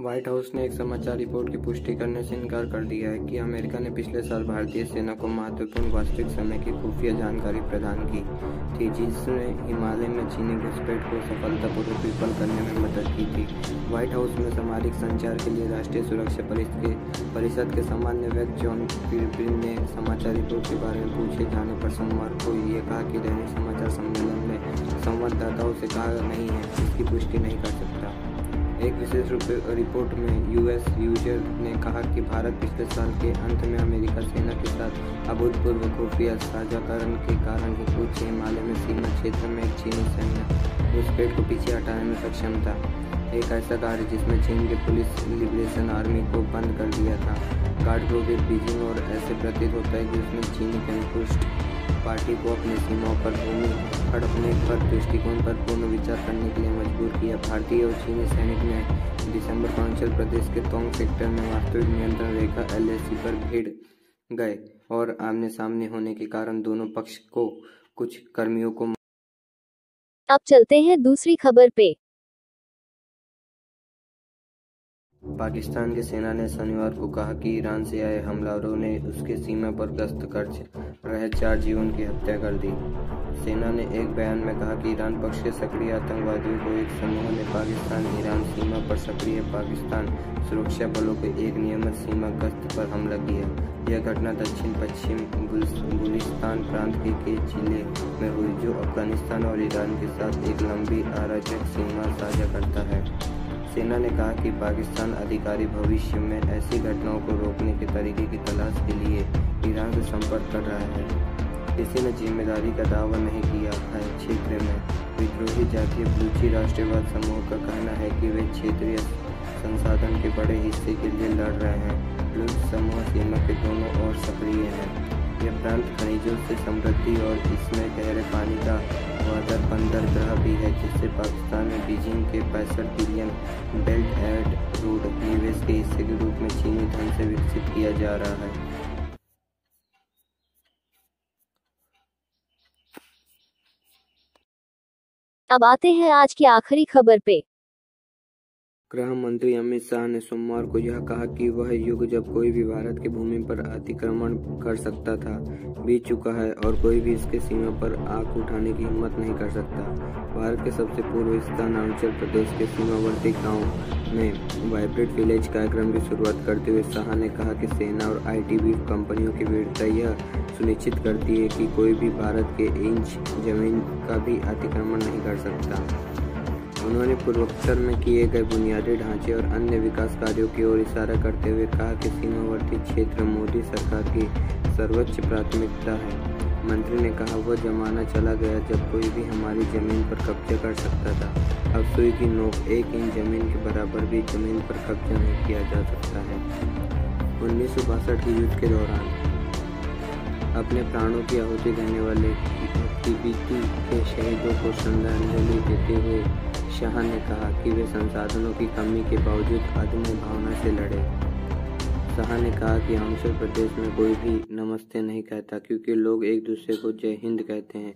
White house ने एक समाचार रिपोर्ट की पुष्टि करने से इनकार कर दिया है कि अमेरिका ने पिछले साल भारतीय सेना को महत्वपूर्ण वास्तविक समय की खुफिया जानकारी प्रदान की थी, जिसमें हिमालय में चीनी घुसपैठ को सफलतापूर्वक विफल करने में मदद की थी। व्हाइट हाउस में सामरिक संचार के लिए राष्ट्रीय सुरक्षा परिषद के सामान्य व्यक्ति जॉन किर्बी ने समाचार रिपोर्ट के बारे में पूछे जाने पर सोमवार को ये कहा कि दैनिक समाचार सम्मेलन में संवाददाताओं से कहा नहीं है, इसकी पुष्टि नहीं कर सकता। एक विशेष रिपोर्ट में यूएस यूजर ने कहा कि भारत पिछले साल के अंत में अमेरिका सेना के साथ अभूतपूर्व खुफिया साझाकरण के कारण ही उच्च हिमालय में सीमा क्षेत्र में एक चीनी सैन्य घुसपैठ को पीछे हटाने में सक्षम था। एक ऐसा कार्य जिसमें चीन के पुलिस लिबरेशन आर्मी को बंद कर दिया था। गार्ड ब्रोगेट बीजिंग और ऐसे प्रतीत होता है कि उसने चीनी कम्युनिस्ट पार्टी को अपनी सीमाओं पर भूमि हड़पने पर दृष्टिकोण पर पूर्ण विचार करने के लिए मजबूर किया। भारतीय और चीनी सैनिक ने दिसंबर को अरुणाचल प्रदेश के तोंग सेक्टर में वास्तविक नियंत्रण रेखा LAC पर भिड़ गए और आमने सामने होने के कारण दोनों पक्ष को कुछ कर्मियों को। अब चलते हैं दूसरी खबर पे। पाकिस्तान की सेना ने शनिवार को कहा कि ईरान से आए हमलावरों ने उसके सीमा पर गश्त कर रहे 4 जीवों की हत्या कर दी। सेना ने एक बयान में कहा कि ईरान पक्ष के सक्रिय आतंकवादियों को एक समूह ने पाकिस्तान ईरान सीमा पर सक्रिय पाकिस्तान सुरक्षा बलों के एक नियमित सीमा गश्त पर हमला किया। यह घटना दक्षिण पश्चिम गुलिस्तान प्रांत के जिले में हुई, जो अफगानिस्तान और ईरान के साथ एक लंबी अराजक सीमा साझा करता है। सेना ने कहा कि पाकिस्तान अधिकारी भविष्य में ऐसी घटनाओं को रोकने के तरीके की तलाश के लिए ईरान से संपर्क कर रहा है। किसी ने जिम्मेदारी का दावा नहीं किया है। क्षेत्र में विद्रोही जातीय बलूची राष्ट्रवाद समूह का कहना है कि वे क्षेत्रीय संसाधन के बड़े हिस्से के लिए लड़ रहे हैं। बलूच समूह सीमा के दोनों ओर सक्रिय है। यह प्रांत खनिजों से समृद्धि और इसमें गहरे पानी का बंदरगाह भी है, जिससे पाकिस्तान में बीजिंग के 65 बिलियन बेल्ट एंड रोड निवेश के हिस्से के रूप में चीनी धन से विकसित किया जा रहा है। अब आते हैं आज की आखिरी खबर पे। गृह मंत्री अमित शाह ने सोमवार को यह कहा कि वह युग जब कोई भी भारत की भूमि पर अतिक्रमण कर सकता था बीत चुका है और कोई भी इसके सीमा पर आंख उठाने की हिम्मत नहीं कर सकता। भारत के सबसे पूर्व स्थान अरुणाचल प्रदेश के सीमावर्ती गांव में वाइब्रेंट विलेज कार्यक्रम की शुरुआत करते हुए शाह ने कहा कि सेना और ITB कंपनियों की वीरता यह सुनिश्चित करती है कि कोई भी भारत के इंच जमीन का भी अतिक्रमण नहीं कर सकता। उन्होंने पूर्वोत्तर में किए गए बुनियादी ढांचे और अन्य विकास कार्यों की ओर इशारा करते हुए कहा कि सीमावर्ती क्षेत्र मोदी सरकार की सर्वोच्च प्राथमिकता है। मंत्री ने कहा, वह जमाना चला गया जब कोई भी हमारी जमीन पर कब्जा कर सकता था। अब सुई की नोक 1 इंच जमीन के बराबर भी जमीन पर कब्जा नहीं किया जा सकता है। 1962 के युद्ध के दौरान अपने प्राणों की आहुति देने वाले TBT के शहीदों को श्रद्धांजलि देते हुए शाह ने कहा कि वे संसाधनों की कमी के बावजूद अदम्य भावना से लड़े। शाह ने कहा कि अरुणाचल प्रदेश में कोई भी नमस्ते नहीं कहता, क्योंकि लोग एक दूसरे को जय हिंद कहते हैं।